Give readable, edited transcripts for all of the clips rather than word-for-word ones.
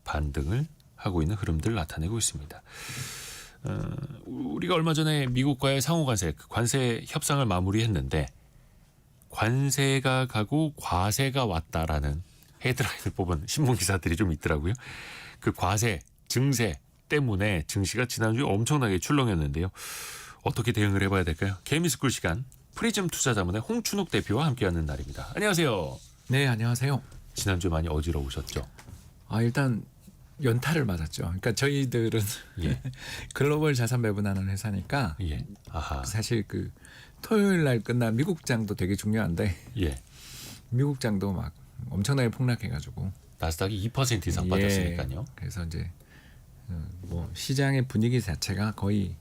반등을 하고 있는 흐름들을 나타내고 있습니다. 우리가 얼마 전에 미국과의 상호관세, 관세 협상을 마무리했는데 관세가 가고 과세가 왔다라는 헤드라인을 뽑은 신문 기사들이 좀 있더라고요. 그 과세, 증세 때문에 증시가 지난주에 엄청나게 출렁였는데요. 어떻게 대응을 해봐야 될까요? 개미스쿨 시간 프리즘 투자자문의 홍춘욱 대표와 함께하는 날입니다. 안녕하세요. 네, 안녕하세요. 지난주에 많이 어지러우셨죠? 일단 연타를 맞았죠. 그러니까 저희들은 예. 글로벌 자산 배분하는 회사니까 예. 아하. 사실 그 토요일 날 끝난 미국장도 되게 중요한데 예. 미국장도 막 엄청나게 폭락해가지고 나스닥이 2% 이상 예. 빠졌으니까요. 그래서 이제 뭐 시장의 분위기 자체가 거의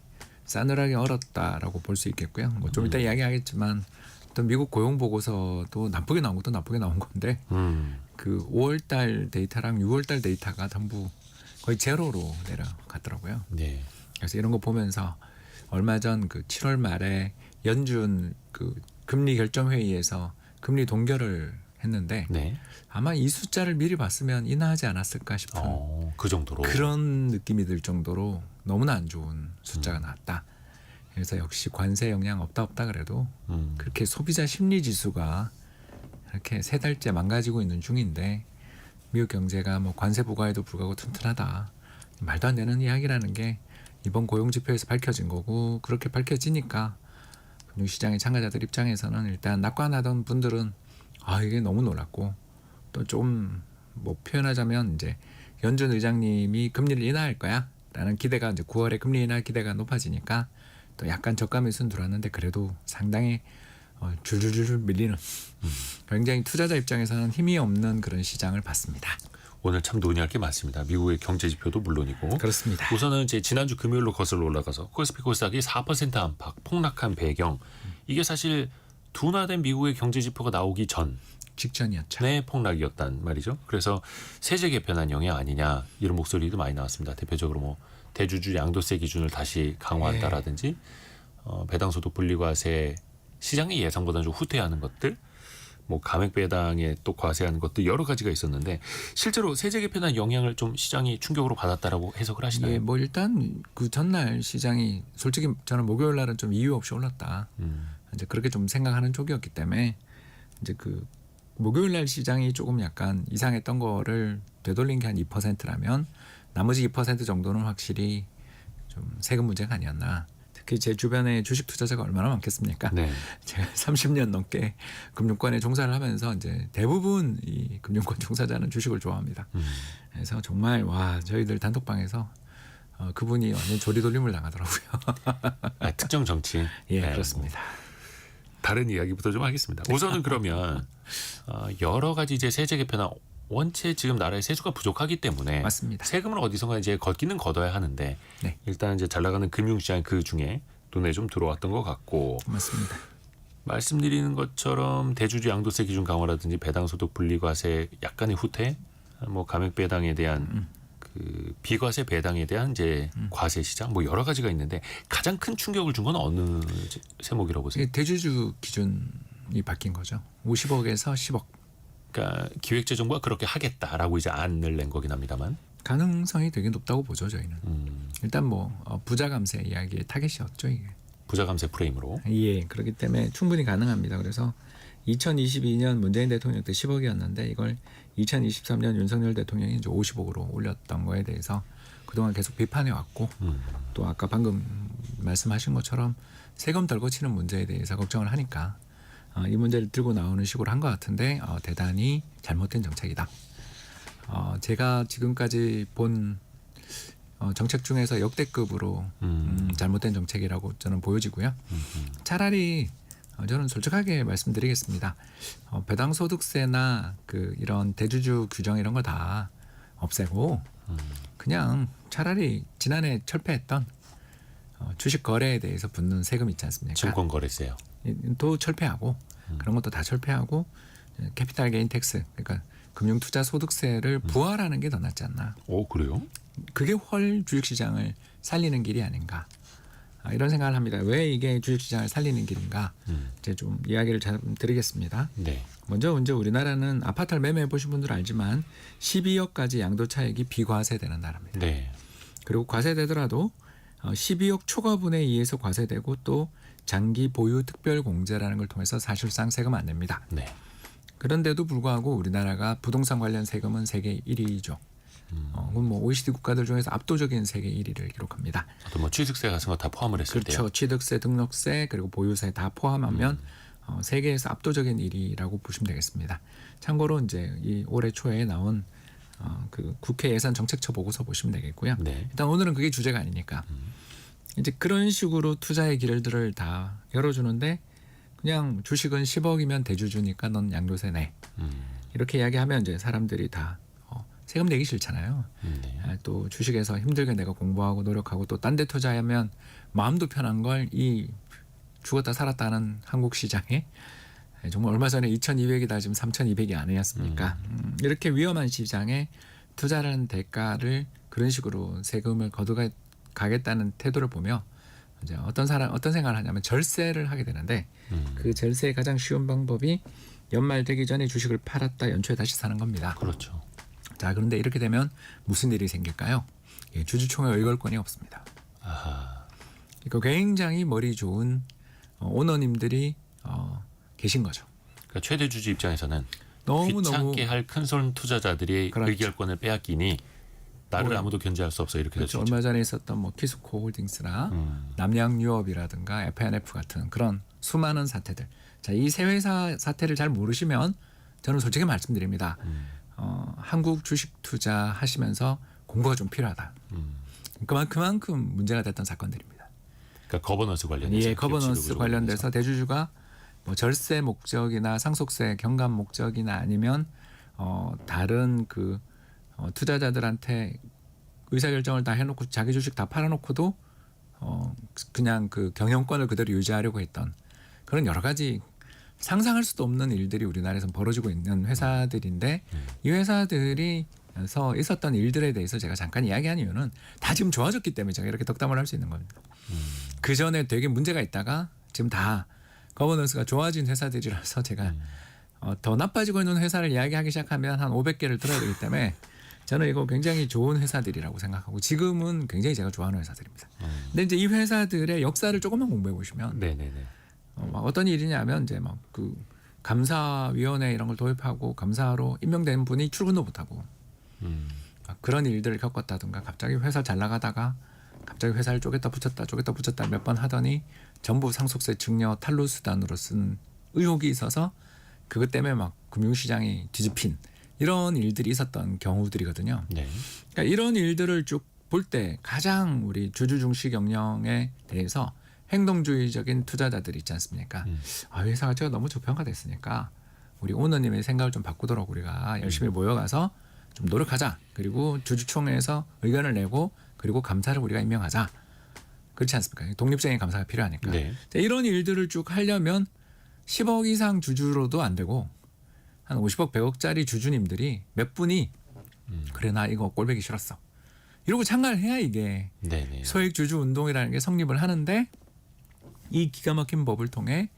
싸늘하게 얼었다라고 볼 수 있겠고요. 뭐 좀 이따 이야기하겠지만 또 미국 고용 보고서도 나쁘게 나온 것도 나쁘게 나온 건데 그 5월달 데이터랑 6월달 데이터가 전부 거의 제로로 내려갔더라고요. 네. 그래서 이런 거 보면서 얼마 전 그 7월 말에 연준 그 금리 결정 회의에서 금리 동결을 했는데 네. 아마 이 숫자를 미리 봤으면 인하하지 않았을까 싶은 그 정도로. 그런 느낌이 들 정도로 너무나 안 좋은 숫자가 나왔다. 그래서 역시 관세 영향 없다 그래도 그렇게 소비자 심리 지수가 이렇게 세 달째 망가지고 있는 중인데 미국 경제가 뭐 관세 부과에도 불구하고 튼튼하다. 말도 안 되는 이야기라는 게 이번 고용 지표에서 밝혀진 거고 그렇게 밝혀지니까 금융시장의 참가자들 입장에서는 일단 낙관하던 분들은 이게 너무 놀랐고 또 좀 뭐 표현하자면 이제 연준 의장님이 금리를 인하할 거야라는 기대가 이제 9월에 금리 인하 기대가 높아지니까 또 약간 저감이 순들었는데 그래도 상당히 줄줄줄 밀리는 굉장히 투자자 입장에서는 힘이 없는 그런 시장을 봤습니다. 오늘 참 논의할 게 많습니다. 미국의 경제 지표도 물론이고. 그렇습니다. 우선은 이제 지난주 금요일로 거슬러 올라가서 코스피 코스닥이 4% 안팎 폭락한 배경. 이게 사실 둔화된 미국의 경제 지표가 나오기 전 직전이었죠. 네, 폭락이었단 말이죠. 그래서 세제 개편한 영향 아니냐 이런 목소리도 많이 나왔습니다. 대표적으로 뭐 대주주 양도세 기준을 다시 강화한다라든지 배당소득 분리과세 시장의 예상보다는 좀 후퇴하는 것들, 뭐 감액 배당에 또 과세하는 것도 여러 가지가 있었는데 실제로 세제 개편한 영향을 좀 시장이 충격으로 받았다라고 해석을 하시나요? 예, 뭐 일단 그 전날 시장이 솔직히 저는 목요일 날은 좀 이유 없이 올랐다. 이제 그렇게 좀 생각하는 쪽이었기 때문에 이제 그 목요일 날 시장이 조금 약간 이상했던 거를 되돌린 게 한 2%라면 나머지 2% 정도는 확실히 좀 세금 문제가 아니었나. 특히 제 주변에 주식 투자자가 얼마나 많겠습니까? 네. 제가 30년 넘게 금융권에 종사를 하면서 이제 대부분 이 금융권 종사자는 주식을 좋아합니다. 그래서 정말 저희들 단톡방에서 그분이 완전 조리돌림을 당하더라고요. 특정 정치. 예, 네, 그렇습니다. 다른 이야기부터 좀 하겠습니다. 우선은 그러면 여러 가지 이제 세제 개편안 원체 지금 나라의 세수가 부족하기 때문에 맞습니다. 세금을 어디선가 이제 걷기는 걷어야 하는데 네. 일단 이제 잘 나가는 금융시장 그 중에 눈에 좀 들어왔던 것 같고 맞습니다. 말씀드리는 것처럼 대주주 양도세 기준 강화라든지 배당소득 분리과세 약간의 후퇴, 뭐 감액 배당에 대한 그 비과세 배당에 대한 이제 과세 시장 뭐 여러 가지가 있는데 가장 큰 충격을 준 건 어느 세목이라고 보세요? 이게 대주주 기준이 바뀐 거죠. 50억에서 10억. 그러니까 기획재정부가 그렇게 하겠다라고 이제 안을 낸 거긴 합니다만 가능성이 되게 높다고 보죠, 저희는. 일단 뭐 부자 감세 이야기의 타겟이었죠, 이게. 부자 감세 프레임으로. 예, 그렇기 때문에 충분히 가능합니다. 그래서 2022년 문재인 대통령 때 10억이었는데 이걸 2023년 윤석열 대통령이 이제 50억으로 올렸던 거에 대해서 그동안 계속 비판해 왔고 또 아까 방금 말씀하신 것처럼 세금 덜 거치는 문제에 대해서 걱정을 하니까 이 문제를 들고 나오는 식으로 한 것 같은데 대단히 잘못된 정책이다. 제가 지금까지 본 정책 중에서 역대급으로 잘못된 정책이라고 저는 보여지고요. 차라리 저는 솔직하게 말씀드리겠습니다. 배당소득세나 그 이런 대주주 규정 이런 거 다 없애고 그냥 차라리 지난해 철폐했던 주식 거래에 대해서 붙는 세금 있지 않습니까? 증권거래세요. 또 철폐하고 그런 것도 다 철폐하고 캐피탈 게인 텍스 그러니까 금융투자소득세를 부활하는 게 더 낫지 않나. 오, 그래요? 그게 훨 주식시장을 살리는 길이 아닌가. 이런 생각을 합니다. 왜 이게 주식시장을 살리는 길인가? 이제 좀 이야기를 잘 드리겠습니다. 네. 먼저 우리나라는 아파트를 매매해 보신 분들 알지만 12억까지 양도차익이 비과세되는 나라입니다. 네. 그리고 과세되더라도 12억 초과분에 의해서 과세되고 또 장기 보유 특별공제라는 걸 통해서 사실상 세금 안 냅니다. 네. 그런데도 불구하고 우리나라가 부동산 관련 세금은 세계 1위죠. 그럼 뭐 OECD 국가들 중에서 압도적인 세계 1위를 기록합니다. 또 뭐 취득세 같은 거 다 포함을 했을 때요. 그렇죠. 취득세, 등록세 그리고 보유세 다 포함하면 세계에서 압도적인 1위라고 보시면 되겠습니다. 참고로 이제 이 올해 초에 나온 그 국회 예산 정책처 보고서 보시면 되겠고요. 네. 일단 오늘은 그게 주제가 아니니까 이제 그런 식으로 투자의 길들을 다 열어주는데 그냥 주식은 10억이면 대주주니까 넌 양도세 내 이렇게 이야기하면 이제 사람들이 다 세금 내기 싫잖아요. 네. 또 주식에서 힘들게 내가 공부하고 노력하고 또 딴 데 투자하면 마음도 편한 걸 이 죽었다 살았다는 한국 시장에 정말 얼마 전에 2,200이다 지금 3,200이 아니었습니까? 이렇게 위험한 시장에 투자라는 대가를 그런 식으로 세금을 거둬가겠다는 태도를 보며 이제 어떤 생각을 하냐면 절세를 하게 되는데 그 절세의 가장 쉬운 방법이 연말 되기 전에 주식을 팔았다 연초에 다시 사는 겁니다. 그렇죠. 자, 그런데 이렇게 되면 무슨 일이 생길까요? 주주총회 의결권이 없습니다. 아하. 그러니까 굉장히 머리 좋은 오너님들이 계신 거죠. 그러니까 최대 주주 입장에서는 너무 귀찮게 할 큰손 투자자들이 그렇죠. 의결권을 빼앗기니 나를 아무도 견제할 수 없어 이렇게 될 수 그렇죠. 있죠. 얼마 전에 있었던 뭐 키스코 홀딩스나 남양유업이라든가 FNF 같은 그런 수많은 사태들. 자, 이 세 회사 사태를 잘 모르시면 저는 솔직히 말씀드립니다. 한국 주식 투자 하시면서 공부가 좀 필요하다. 그만큼 문제가 됐던 사건들입니다. 그러니까 거버넌스 관련해서. 예, 거버넌스 관련돼서 대주주가 뭐 절세 목적이나 상속세 경감 목적이나 아니면 다른 그 투자자들한테 의사결정을 다 해놓고 자기 주식 다 팔아놓고도 그냥 그 경영권을 그대로 유지하려고 했던 그런 여러 가지 상상할 수도 없는 일들이 우리나라에서 벌어지고 있는 회사들인데 이 회사들이서 있었던 일들에 대해서 제가 잠깐 이야기한 이유는 다 지금 좋아졌기 때문에 제가 이렇게 덕담을 할 수 있는 겁니다. 그 전에 되게 문제가 있다가 지금 다 거버넌스가 좋아진 회사들이라서 제가 더 나빠지고 있는 회사를 이야기하기 시작하면 한 500개를 들어야 되기 때문에 저는 이거 굉장히 좋은 회사들이라고 생각하고 지금은 굉장히 제가 좋아하는 회사들입니다. 근데 이제 이 회사들의 역사를 조금만 공부해 보시면 네네네. 어떤 일이냐면 이제 막 그 감사위원회 이런 걸 도입하고 감사로 임명된 분이 출근도 못하고 그런 일들을 겪었다든가 갑자기 회사 잘 나가다가 갑자기 회사를 쪼갰다 붙였다 몇 번 하더니 전부 상속세 증여 탈루 수단으로 쓴 의혹이 있어서 그것 때문에 막 금융시장이 뒤집힌 이런 일들이 있었던 경우들이거든요. 네. 그러니까 이런 일들을 쭉 볼 때 가장 우리 주주 중시 경영에 대해서 행동주의적인 투자자들이 있지 않습니까? 회사가 제가 너무 저평가됐으니까 우리 오너님의 생각을 좀 바꾸도록 우리가 열심히 모여가서 좀 노력하자. 그리고 주주총회에서 의견을 내고 그리고 감사를 우리가 임명하자. 그렇지 않습니까? 독립적인 감사가 필요하니까. 네. 이런 일들을 쭉 하려면 10억 이상 주주로도 안 되고 한 50억, 100억짜리 주주님들이 몇 분이 그래 나 이거 꼴보기 싫었어. 이러고 참가를 해야 이게 네네. 소액 주주 운동이라는 게 성립을 하는데 이 기가 막힌 법을 통해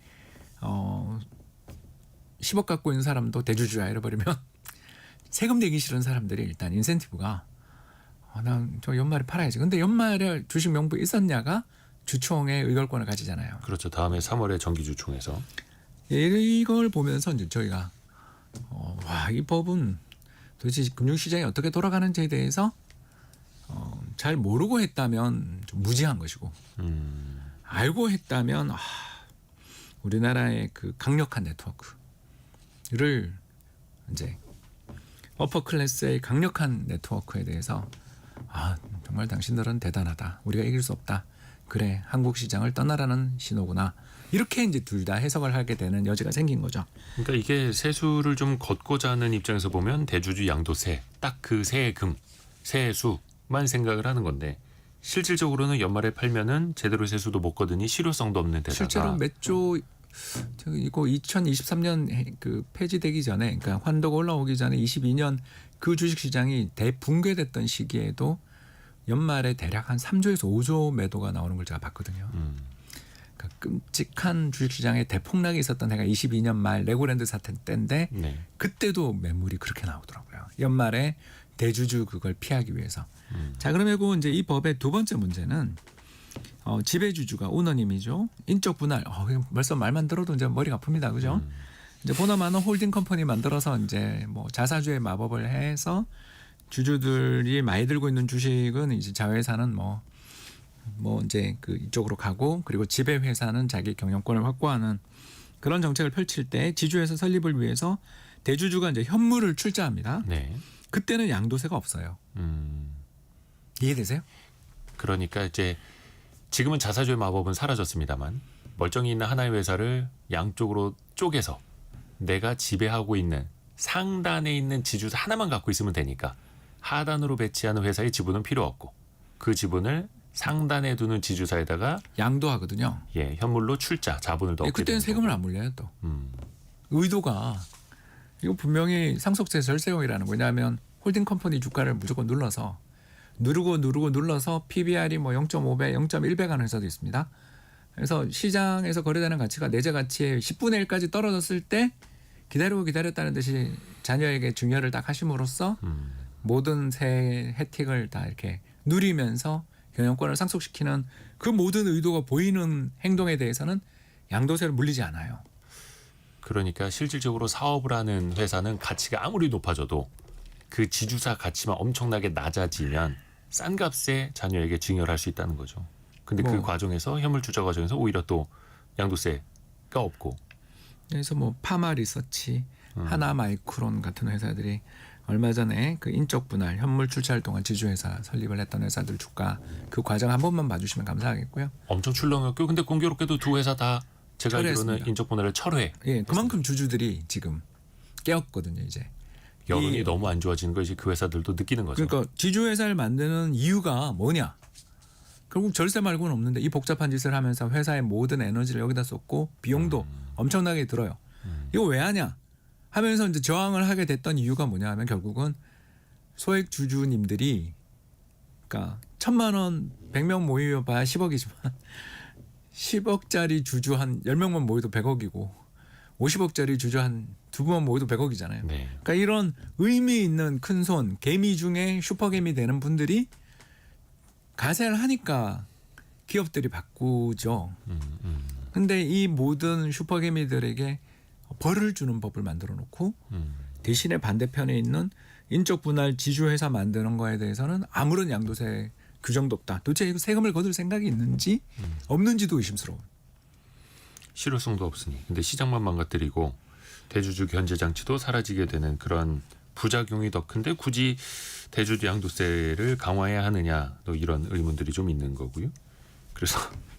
10억 갖고 있는 사람도 대주주야 이래버리면 세금 내기 싫은 사람들이 일단 인센티브가 난 저 연말에 팔아야지. 근데 연말에 주식 명부에 있었냐가 주총의 의결권을 가지잖아요. 그렇죠. 다음에 3월에 정기주총에서. 이걸 보면서 이제 저희가 이 법은 도대체 금융시장이 어떻게 돌아가는지에 대해서 잘 모르고 했다면 좀 무지한 것이고 알고 했다면 우리나라의 그 강력한 네트워크를 이제 어퍼 클래스의 강력한 네트워크에 대해서 정말 당신들은 대단하다. 우리가 이길 수 없다. 그래 한국 시장을 떠나라는 신호구나. 이렇게 이제 둘 다 해석을 하게 되는 여지가 생긴 거죠. 그러니까 이게 세수를 좀 걷고자 하는 입장에서 보면 대주주 양도세 딱 그 세금 세수만 생각을 하는 건데 실질적으로는 연말에 팔면은 제대로 세수도 못 거두니 실효성도 없는 데다가 실제로 몇 조 이거 2023년 그 폐지되기 전에 그러니까 환도가 올라오기 전에 22년 그 주식 시장이 대붕괴됐던 시기에도 연말에 대략 한 3조에서 5조 매도가 나오는 걸 제가 봤거든요. 그러니까 끔찍한 주식시장에 대폭락이 있었던 해가 22년 말 레고랜드 사태 때인데 네. 그때도 매물이 그렇게 나오더라고요. 연말에 대주주 그걸 피하기 위해서. 자, 그러면 이제 이 법의 두 번째 문제는 지배주주가 오너님이죠. 인적 분할. 벌써 말만 들어도 이제 머리가 아픕니다. 그죠? 이제 보나마나 홀딩 컴퍼니 만들어서 이제 뭐 자사주의 마법을 해서 주주들이 많이 들고 있는 주식은 이제 자회사는 뭐 이제 그 이쪽으로 가고 그리고 지배 회사는 자기 경영권을 확보하는 그런 정책을 펼칠 때 지주회사 설립을 위해서 대주주가 이제 현물을 출자합니다. 네. 그때는 양도세가 없어요. 이해되세요? 그러니까 이제 지금은 자사주의 마법은 사라졌습니다만 멀쩡히 있는 하나의 회사를 양쪽으로 쪼개서 내가 지배하고 있는 상단에 있는 지주사 하나만 갖고 있으면 되니까 하단으로 배치하는 회사의 지분은 필요 없고 그 지분을 상단에 두는 지주사에다가 양도하거든요. 현물로 출자 자본을 넣게 그때는 되는 세금을 거고. 안 물려요 또. 의도가 이거 분명히 상속세 절세용이라는 거예요. 왜냐하면 홀딩 컴퍼니 주가를 무조건 눌러서 눌러서 PBR이 뭐 0.5배, 0.1배 가는 회사도 있습니다. 그래서 시장에서 거래되는 가치가 내재 가치의 10분의 1까지 떨어졌을 때 기다렸다는 듯이 자녀에게 증여를 딱 하심으로써 모든 세 혜택을 다 이렇게 누리면서 경영권을 상속시키는 그 모든 의도가 보이는 행동에 대해서는 양도세를 물리지 않아요. 그러니까 실질적으로 사업을 하는 회사는 가치가 아무리 높아져도 그 지주사 가치만 엄청나게 낮아지면 싼 값에 자녀에게 증여를 할 수 있다는 거죠. 근데 그 과정에서 현물 출자 과정에서 오히려 또 양도세가 없고. 그래서 뭐 파마 리서치, 하나 마이크론 같은 회사들이 얼마 전에 그 인적 분할 현물 출자할 동안 지주회사 설립을 했던 회사들 주가 그 과정 한 번만 봐주시면 감사하겠고요. 엄청 출렁였고 근데 공교롭게도 두 회사 다 제가 알기로는 철회했습니다. 인적 분할을 철회. 예, 그만큼 주주들이 지금 깨었거든요, 이제. 여론이 너무 안 좋아지는 걸 이제 그 회사들도 느끼는 거죠. 그러니까 지주회사를 만드는 이유가 뭐냐? 결국 절세 말고는 없는데 이 복잡한 짓을 하면서 회사의 모든 에너지를 여기다 쏟고 비용도 엄청나게 들어요. 이거 왜 하냐? 하면서 이제 저항을 하게 됐던 이유가 뭐냐 하면 결국은 소액 주주님들이 그러니까 1,000만 원 100명 모여봐야 10억이지만 10억짜리 주주 한 10명만 모여도 100억이고 50억짜리 주주 한 2분만 모여도 100억이잖아요. 네. 그러니까 이런 의미 있는 큰 손, 개미 중에 슈퍼개미 되는 분들이 가세를 하니까 기업들이 바꾸죠. 근데 이 모든 슈퍼개미들에게 벌을 주는 법을 만들어 놓고 대신에 반대편에 있는 인적 분할 지주회사 만드는 거에 대해서는 아무런 양도세 규정도 없다. 도대체 이거 세금을 거둘 생각이 있는지 없는지도 의심스러워. 실효성도 없으니. 근데 시장만 망가뜨리고 대주주 견제 장치도 사라지게 되는 그런 부작용이 더 큰데 굳이 대주주 양도세를 강화해야 하느냐 또 이런 의문들이 좀 있는 거고요. 그래서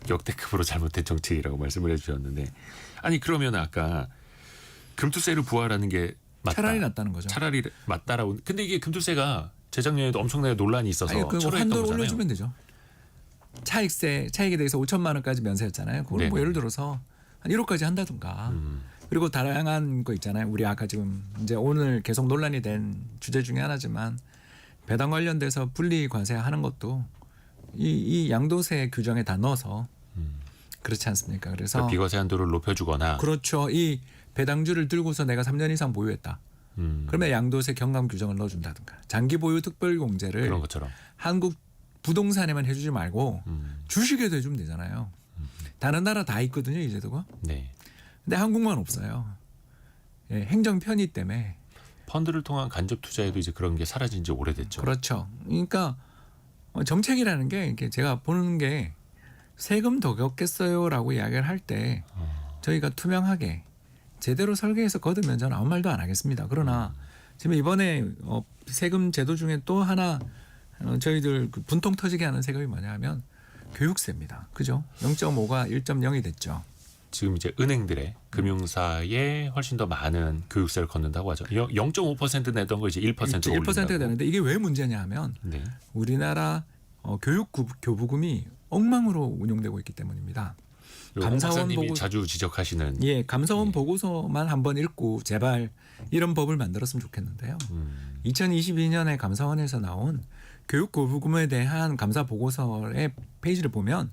역대급으로 잘못된 정책이라고 말씀을 해주셨는데 아니 그러면 아까 금투세를 부과하라는 게 맞다. 차라리 낫다는 거죠. 차라리 맞다라고. 근데 이게 금투세가 재작년에도 엄청나게 논란이 있어서 아니, 그거 철회했던 한도를 거잖아요. 올려주면 되죠. 차익에 대해서 5천만 원까지 면세였잖아요. 그걸 뭐 네네. 예를 들어서 한 1억까지 한다든가. 그리고 다양한 거 있잖아요. 우리 아까 지금 이제 오늘 계속 논란이 된 주제 중에 하나지만 배당 관련돼서 분리 과세하는 것도 이 양도세 규정에 다 넣어서 그렇지 않습니까? 그래서 그러니까 비과세 한도를 높여주거나. 그렇죠. 이 배당주를 들고서 내가 3년 이상 보유했다. 그러면 양도세 경감 규정을 넣어준다든가. 장기 보유 특별공제를 그런 것처럼. 한국 부동산에만 해주지 말고 주식에도 해주면 되잖아요. 다른 나라 다 있거든요, 이 제도가. 네. 근데 한국만 없어요. 예, 행정 편의 때문에. 펀드를 통한 간접 투자에도 이제 그런 게 사라진 지 오래됐죠. 그렇죠. 그러니까 정책이라는 게 이렇게 제가 보는 게 세금 더 걷겠어요라고 이야기를 할 때 저희가 투명하게 제대로 설계해서 거두면 저는 아무 말도 안 하겠습니다. 그러나 지금 이번에 세금 제도 중에 또 하나 저희들 그 분통 터지게 하는 세금이 뭐냐 하면 교육세입니다. 그죠? 0.5가 1.0이 됐죠. 지금 이제 은행들의 금융사에 훨씬 더 많은 교육세를 걷는다고 하죠. 0.5% 내던 거 이제 1% 1%가 올린다고. 되는데 이게 왜 문제냐 하면 네. 우리나라 교부금이 엉망으로 운용되고 있기 때문입니다. 감사원 박사님이 보고 자주 지적하시는. 예, 감사원 보고서만 한번 읽고 제발 이런 법을 만들었으면 좋겠는데요. 2022년에 감사원에서 나온 교육 거부금에 대한 감사 보고서의 페이지를 보면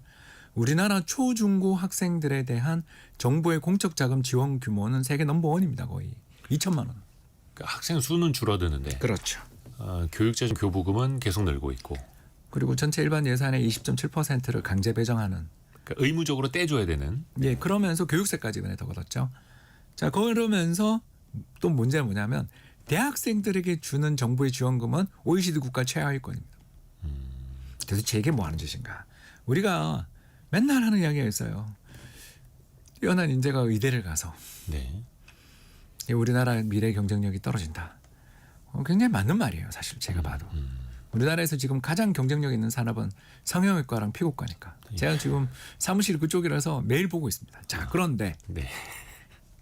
우리나라 초중고 학생들에 대한 정부의 공적 자금 지원 규모는 세계 넘버원입니다. 거의 2천만 원. 그러니까 학생 수는 줄어드는데 그렇죠. 교육재 교부금은 계속 늘고 있고 그리고 전체 일반 예산의 20.7%를 강제 배정하는. 그러니까 의무적으로 떼줘야 되는. 예, 그러면서 교육세까지 이번에 더 걷었죠. 자, 그러면서 또 문제는 뭐냐면 대학생들에게 주는 정부의 지원금은 OECD 국가 최하위권입니다. 도대체 이게 뭐 하는 짓인가? 우리가 맨날 하는 이야기가 있어요. 뛰어난 인재가 의대를 가서 네. 우리나라 미래 경쟁력이 떨어진다. 굉장히 맞는 말이에요. 사실 제가 봐도. 우리나라에서 지금 가장 경쟁력 있는 산업은 성형외과랑 피부과니까. 제가 지금 사무실 그쪽이라서 매일 보고 있습니다. 자, 그런데 네.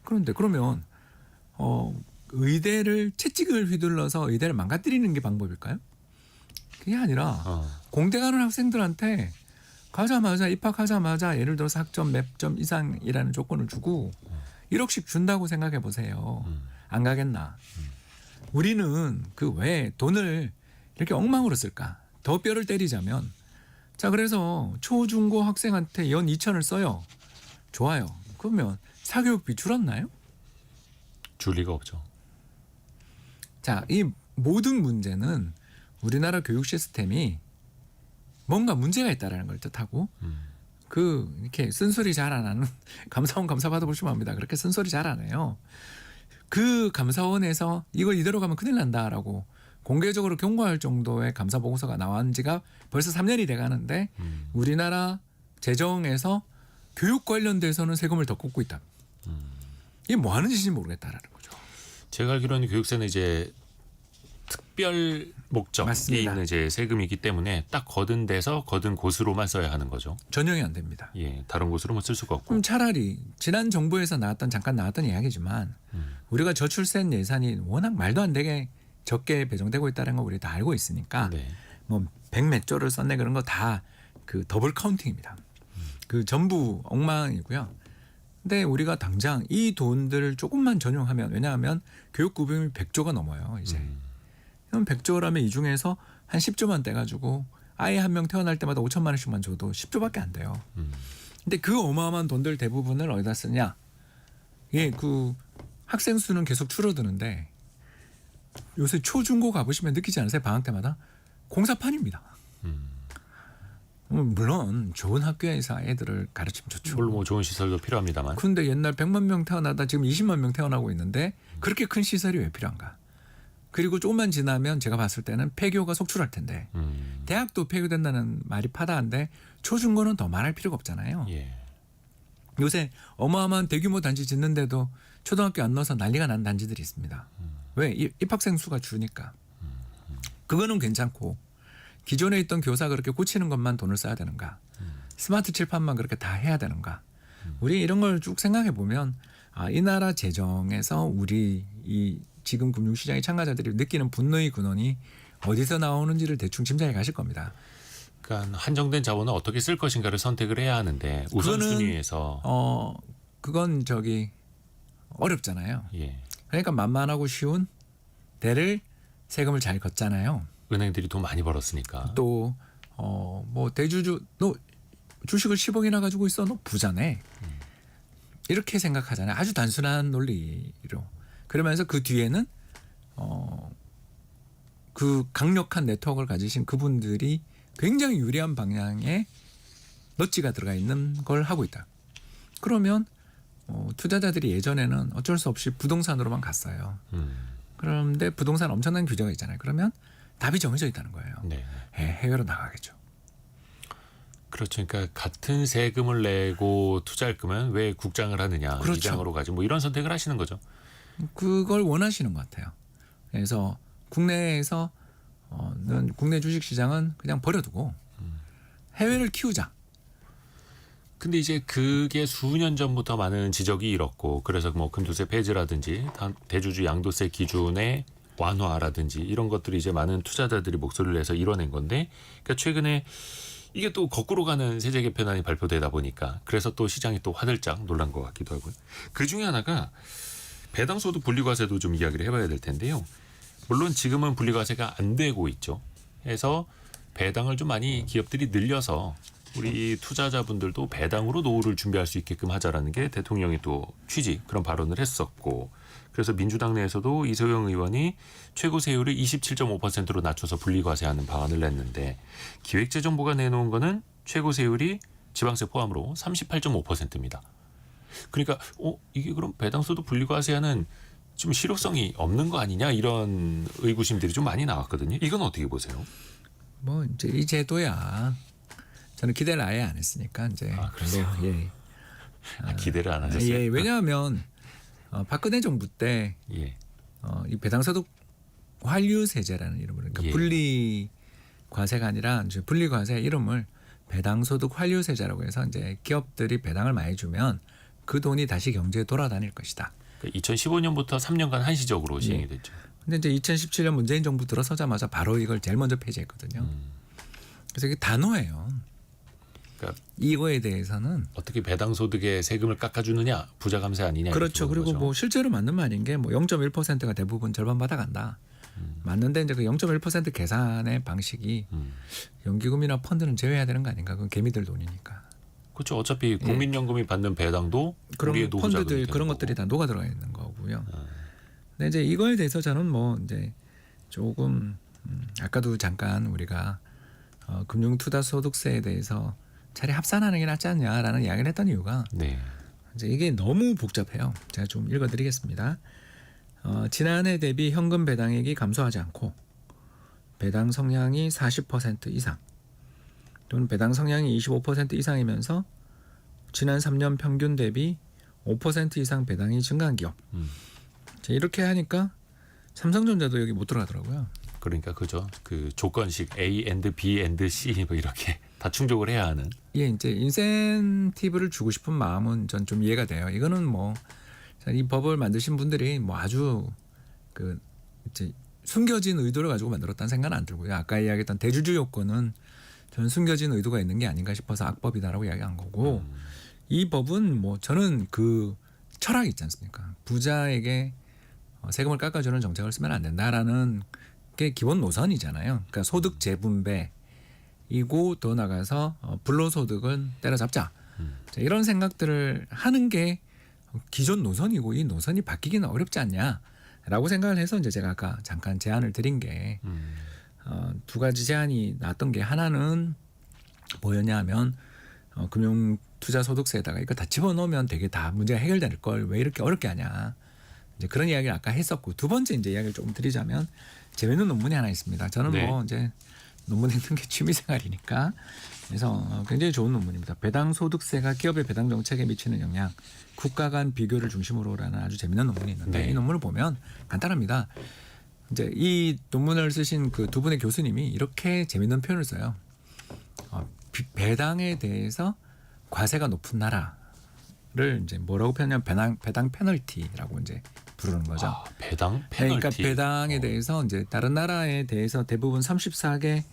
그러면 의대를 채찍을 휘둘러서 의대를 망가뜨리는 게 방법일까요? 그게 아니라 공대 가는 학생들한테 가자마자 입학하자마자 예를 들어서 학점 몇 점 이상이라는 조건을 주고 1억씩 준다고 생각해 보세요. 안 가겠나? 우리는 그 왜 돈을 이렇게 엉망으로 쓸까? 더 뼈를 때리자면 자 그래서 초중고 학생한테 연 2천을 써요. 좋아요. 그러면 사교육비 줄었나요? 줄 리가 없죠. 자, 이 모든 문제는 우리나라 교육 시스템이 뭔가 문제가 있다라는 걸 뜻하고 그 이렇게 쓴소리 잘 안 하는 감사원 감사 받아보시면 압니다. 그렇게 쓴소리 잘 안 해요. 그 감사원에서 이걸 이대로 가면 큰일 난다라고 공개적으로 경고할 정도의 감사 보고서가 나온 지가 벌써 3년이 돼 가는데 우리나라 재정에서 교육 관련돼서는 세금을 더 꽂고 있다. 이게 뭐 하는 짓인지 모르겠다라는 거죠. 제가 알기로는 교육세는 이제 특별 목적이 맞습니다. 있는 이제 세금이기 때문에 딱 거둔 데서 거둔 곳으로만 써야 하는 거죠. 전용이 안 됩니다. 예, 다른 곳으로는 쓸 수가 없고. 그럼 차라리 지난 정부에서 잠깐 나왔던 이야기지만 우리가 저출생 예산이 워낙 말도 안 되게 적게 배정되고 있다는 거 우리 다 알고 있으니까 네. 뭐 100몇 조를 썼네 그런 거 다 그 더블 카운팅입니다. 그 전부 엉망이고요. 근데 우리가 당장 이 돈들을 조금만 전용하면 왜냐하면 교육구금이 100조가 넘어요. 이제. 그럼 100조라면 이 중에서 한 10조만 떼가지고 아이 한 명 태어날 때마다 5천만 원씩만 줘도 10조밖에 안 돼요. 근데 그 어마어마한 돈들 대부분을 어디다 쓰냐? 예, 그 학생 수는 계속 줄어드는데 요새 초중고 가보시면 느끼지 않으세요? 방학 때마다 공사판입니다. 물론 좋은 학교에서 애들을 가르치면 좋죠. 물론 뭐 좋은 시설도 필요합니다만. 근데 옛날 100만 명 태어나다 지금 20만 명 태어나고 있는데 그렇게 큰 시설이 왜 필요한가? 그리고 조금만 지나면 제가 봤을 때는 폐교가 속출할 텐데 대학도 폐교된다는 말이 파다한데 초중고는 더 말할 필요가 없잖아요. 예. 요새 어마어마한 대규모 단지 짓는데도 초등학교 안 넣어서 난리가 난 단지들이 있습니다. 왜? 입학생 수가 주니까. 그거는 괜찮고 기존에 있던 교사 그렇게 고치는 것만 돈을 써야 되는가? 스마트 칠판만 그렇게 다 해야 되는가? 우리 이런 걸 쭉 생각해 보면 이 나라 재정에서 우리 이 지금 금융시장의 참가자들이 느끼는 분노의 근원이 어디서 나오는지를 대충 짐작해 가실 겁니다. 그러니까 한정된 자원을 어떻게 쓸 것인가를 선택을 해야 하는데 우선순위에서 그건 어렵잖아요. 예. 그러니까 만만하고 쉬운 데를 세금을 잘 걷잖아요. 은행들이 돈 많이 벌었으니까. 또 뭐 대주주 너 주식을 10억이나 가지고 있어 너 부자네. 이렇게 생각하잖아요. 아주 단순한 논리로. 그러면서 그 뒤에는 그 강력한 네트워크를 가지신 그분들이 굉장히 유리한 방향의 넛지가 들어가 있는 걸 하고 있다. 그러면 투자자들이 예전에는 어쩔 수 없이 부동산으로만 갔어요. 그런데 부동산 엄청난 규제가 있잖아요. 그러면 답이 정해져 있다는 거예요. 네. 해외로 나가겠죠. 그렇죠. 그러니까 같은 세금을 내고 투자할 거면 왜 국장을 하느냐, 그렇죠. 이장으로 가지 뭐 이런 선택을 하시는 거죠. 그걸 원하시는 것 같아요. 그래서 국내에서 국내 주식시장은 그냥 버려두고 해외를 키우자. 근데 이제 그게 수년 전부터 많은 지적이 일었고 그래서 뭐 금투세 폐지라든지 대주주 양도세 기준의 완화라든지 이런 것들이 이제 많은 투자자들이 목소리를 내서 이뤄낸 건데 그러니까 최근에 이게 또 거꾸로 가는 세제 개편안이 발표되다 보니까 그래서 또 시장이 또 화들짝 놀란 것 같기도 하고요. 그 중에 하나가 배당소득 분리과세도 좀 이야기를 해봐야 될 텐데요. 물론 지금은 분리과세가 안 되고 있죠. 해서 배당을 좀 많이 기업들이 늘려서 우리 투자자분들도 배당으로 노후를 준비할 수 있게끔 하자라는 게 대통령의 또 취지 그런 발언을 했었고 그래서 민주당 내에서도 이소영 의원이 최고 세율을 27.5%로 낮춰서 분리과세하는 방안을 냈는데 기획재정부가 내놓은 거는 최고 세율이 지방세 포함으로 38.5%입니다. 그러니까 이게 그럼 배당소득 분리과세하는 좀 실효성이 없는 거 아니냐 이런 의구심들이 좀 많이 나왔거든요. 이건 어떻게 보세요? 뭐 이제 이 제도야. 저는 기대를 아예 안 했으니까 이제 그러세요? 예. 기대를 안 하셨어요? 예, 왜냐하면 박근혜 정부 때 예. 이 배당소득 환류세제라는 이름으로 그러니까 예. 분리 과세가 아니라 이제 분리 과세 이름을 배당소득 환류세제라고 해서 이제 기업들이 배당을 많이 주면 그 돈이 다시 경제에 돌아다닐 것이다. 2015년부터 3년간 한시적으로 시행이 됐죠. 근데 이제 2017년 문재인 정부 들어서자마자 바로 이걸 제일 먼저 폐지했거든요. 그래서 이게 단호해요. 그러니까 이거에 대해서는 어떻게 배당소득에 세금을 깎아주느냐 부자 감세 아니냐. 그렇죠. 이렇게 보는 그리고 거죠. 뭐 실제로 맞는 말인 게 뭐 0.1%가 대부분 절반 받아간다. 맞는데 이제 그 0.1% 계산의 방식이 연기금이나 펀드는 제외해야 되는 거 아닌가? 그건 개미들 돈이니까. 그렇죠. 어차피 국민연금이 받는 배당도 그런 우리의 노후 펀드들 자금이 그런 되는 것들이 거고. 다 녹아 들어가 있는 거고요. 근데 이제 이거에 대해서 저는 뭐 이제 조금 아까도 잠깐 우리가 금융투자소득세에 대해서 차라리 합산하는 게 낫지 않냐라는 이야기를 했던 이유가 네. 이제 이게 너무 복잡해요. 제가 좀 읽어드리겠습니다. 지난해 대비 현금 배당액이 감소하지 않고 배당 성향이 40% 이상 또는 배당 성향이 25% 이상이면서 지난 3년 평균 대비 5% 이상 배당이 증가한 기업. 자, 이렇게 하니까 삼성전자도 여기 못 들어가더라고요. 그러니까 그죠. 그 조건식 A and B and C 뭐 이렇게 다 충족을 해야 하는. 예, 이제 인센티브를 주고 싶은 마음은 전 좀 이해가 돼요. 이거는 뭐 이 법을 만드신 분들이 뭐 아주 그 이제 숨겨진 의도를 가지고 만들었다는 생각은 안 들고요. 아까 이야기했던 대주주 요건은 저는 숨겨진 의도가 있는 게 아닌가 싶어서 악법이다라고 이야기한 거고 이 법은 뭐 저는 그 철학이 있지 않습니까? 부자에게 세금을 깎아주는 정책을 쓰면 안 된다라는 게 기본 노선이잖아요. 그러니까 소득 재분배이고 더 나가서 불로소득은 때려잡자. 자, 이런 생각들을 하는 게 기존 노선이고 이 노선이 바뀌기는 어렵지 않냐라고 생각을 해서 이제 제가 아까 잠깐 제안을 드린 게 두 가지 제안이 나왔던 게 하나는 뭐였냐면 금융투자소득세에다가 이거 다 집어넣으면 되게 다 문제가 해결될 걸 왜 이렇게 어렵게 하냐. 이제 그런 이야기를 아까 했었고 두 번째 이제 이야기를 조금 드리자면 재밌는 논문이 하나 있습니다. 저는 네. 뭐 이제 논문 읽는 게 취미생활이니까 그래서 굉장히 좋은 논문입니다. 배당소득세가 기업의 배당 정책에 미치는 영향, 국가 간 비교를 중심으로라는 아주 재밌는 논문이 있는데 네. 이 논문을 보면 간단합니다. 이제 이 논문을 쓰신 그 두 분의 교수님이 이렇게 재밌는 표현을 써요. 배당에 대해서 과세가 높은 나라를 이제 뭐라고 표현하냐면 배당 페널티라고 이제 부르는 거죠. 아, 배당 페널티. 그러니까 배당에 대해서 이제 다른 나라에 대해서 대부분 34개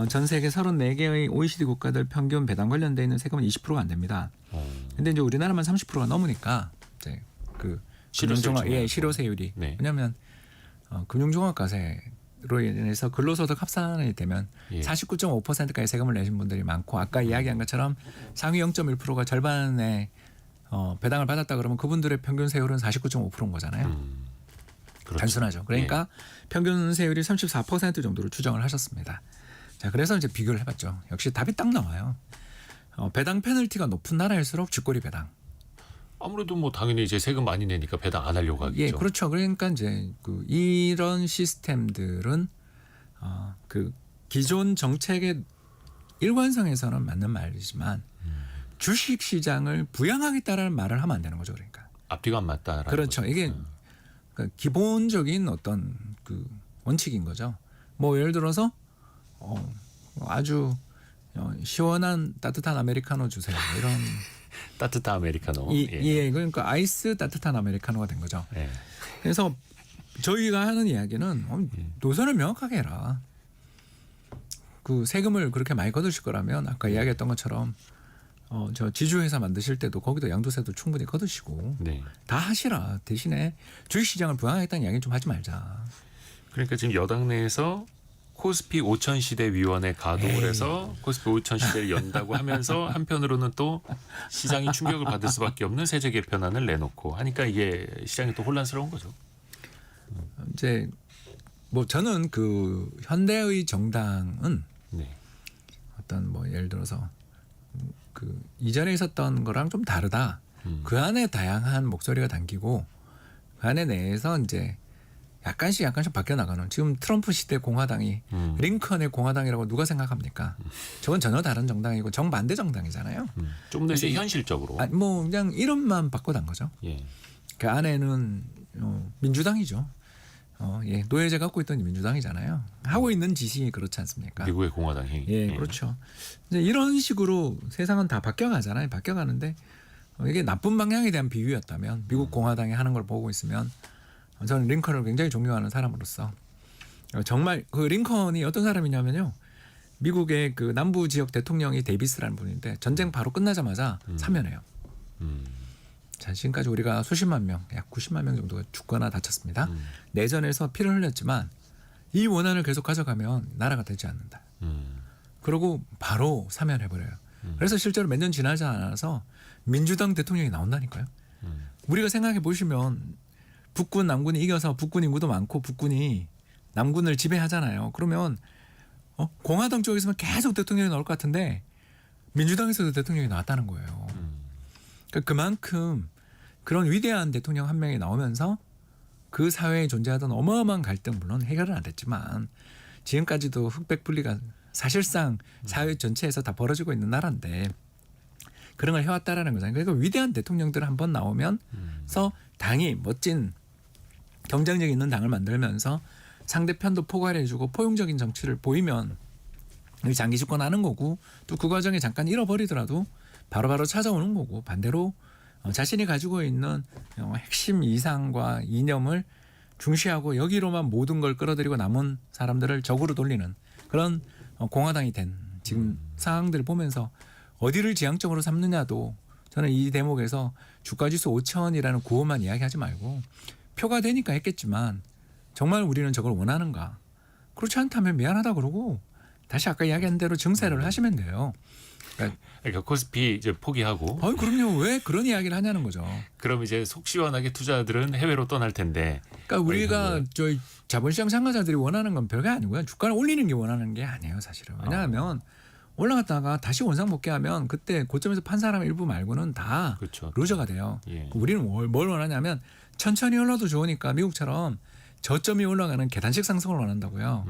전 세계 34개의 OECD 국가들 평균 배당 관련돼 있는 세금은 20%가 안 됩니다. 근데 이제 우리나라만 30%가 넘으니까 이제 그 실효세율이 네. 왜냐하면 금융종합과세로 인해서 근로소득 합산이 되면 예. 49.5%까지 세금을 내신 분들이 많고 아까 이야기한 것처럼 상위 0.1%가 절반의 배당을 받았다 그러면 그분들의 평균 세율은 49.5%인 거잖아요. 그렇죠. 단순하죠. 그러니까 평균 세율이 34% 정도로 추정을 하셨습니다. 자, 그래서 이제 비교를 해봤죠. 역시 답이 딱 나와요. 배당 페널티가 높은 나라일수록 쥐꼬리 배당. 아무래도 뭐 당연히 이제 세금 많이 내니까 배당 안 하려고 하겠죠. 예, 그렇죠. 그러니까 이제 이런 시스템들은 그 기존 정책의 일관성에서는 맞는 말이지만 주식 시장을 부양하겠다라는 말을 하면 안 되는 거죠. 그러니까. 앞뒤가 안 맞다라는 그렇죠. 거죠. 이게 그러니까 기본적인 어떤 그 원칙인 거죠. 뭐 예를 들어서 아주 시원한 따뜻한 아메리카노 주세요. 이런 따뜻한 아메리카노. 예, 그러니까 아이스 따뜻한 아메리카노가 된 거죠. 예. 그래서 저희가 하는 이야기는 노선을 명확하게 해라. 그 세금을 그렇게 많이 거두실 거라면 아까 이야기했던 것처럼 저 지주회사 만드실 때도 거기도 양도세도 충분히 거두시고 네. 다 하시라. 대신에 주식시장을 부양하겠다는 이야기 좀 하지 말자. 그러니까 지금 여당 내에서 코스피 5천 시대 위원회 가동을 해서 코스피 5천 시대를 연다고 하면서 한편으로는 또 시장이 충격을 받을 수밖에 없는 세제 개편안을 내놓고 하니까 이게 시장이 또 혼란스러운 거죠. 이제 뭐 저는 그 현대의 정당은 네. 어떤 뭐 예를 들어서 그 이전에 있었던 거랑 좀 다르다. 그 안에 다양한 목소리가 담기고 그 안에 내에서 이제 약간씩 바뀌어 나가는 지금 트럼프 시대 공화당이 링컨의 공화당이라고 누가 생각합니까? 저건 전혀 다른 정당이고 정반대 정당이잖아요. 좀 더 이제 현실적으로. 아니, 뭐 그냥 이름만 바꿔단 거죠. 예. 그 안에는 민주당이죠. 예, 노예제 갖고 있던 민주당이잖아요. 하고 있는 짓이 그렇지 않습니까? 미국의 공화당이. 예, 그렇죠. 이제 이런 식으로 세상은 다 바뀌어가잖아요. 바뀌어가는데 이게 나쁜 방향에 대한 비유였다면 미국 공화당이 하는 걸 보고 있으면 저는 링컨을 굉장히 존경하는 사람으로서 정말 그 링컨이 어떤 사람이냐면요. 미국의 그 남부 지역 대통령이 데이비스라는 분인데 전쟁 바로 끝나자마자 사면해요. 자, 지금까지 우리가 수십만 명, 약 90만 명 정도가 죽거나 다쳤습니다. 내전에서 피를 흘렸지만 이 원한을 계속 가져가면 나라가 되지 않는다. 그러고 바로 사면해버려요. 그래서 실제로 몇 년 지나지 않아서 민주당 대통령이 나온다니까요. 우리가 생각해 보시면 북군, 남군이 이겨서 북군 인구도 많고 북군이 남군을 지배하잖아요. 그러면 공화당 쪽에서만 계속 대통령이 나올 것 같은데 민주당에서도 대통령이 나왔다는 거예요. 그러니까 그만큼 그런 위대한 대통령 한 명이 나오면서 그 사회에 존재하던 어마어마한 갈등 물론 해결은 안 됐지만 지금까지도 흑백 분리가 사실상 사회 전체에서 다 벌어지고 있는 나라인데 그런 걸 해왔다라는 거잖아요. 그러니까 위대한 대통령들 한 번 나오면서 당이 멋진 경쟁력 있는 당을 만들면서 상대편도 포괄해주고 포용적인 정치를 보이면 장기 집권하는 거고 또 그 과정에 잠깐 잃어버리더라도 바로바로 찾아오는 거고 반대로 자신이 가지고 있는 핵심 이상과 이념을 중시하고 여기로만 모든 걸 끌어들이고 남은 사람들을 적으로 돌리는 그런 공화당이 된 지금 상황들을 보면서 어디를 지향점으로 삼느냐도 저는 이 대목에서 주가지수 5,000이라는 구호만 이야기하지 말고 표가 되니까 했겠지만 정말 우리는 저걸 원하는가? 그렇지 않다면 미안하다 그러고 다시 아까 이야기한 대로 증세를 하시면 돼요. 그러니까 코스피 이제 포기하고. 그럼요. 왜 그런 이야기를 하냐는 거죠. 그럼 이제 속 시원하게 투자들은 해외로 떠날 텐데. 그러니까 우리가 저희 자본시장 참가자들이 원하는 건 별게 아니고요. 주가를 올리는 게 원하는 게 아니에요, 사실은. 왜냐하면 올라갔다가 다시 원상복귀하면 그때 고점에서 판 사람 일부 말고는 다 그렇죠. 루저가 돼요. 예. 우리는 뭘 원하냐면 천천히 올라도 좋으니까 미국처럼 저점이 올라가는 계단식 상승을 원한다고요.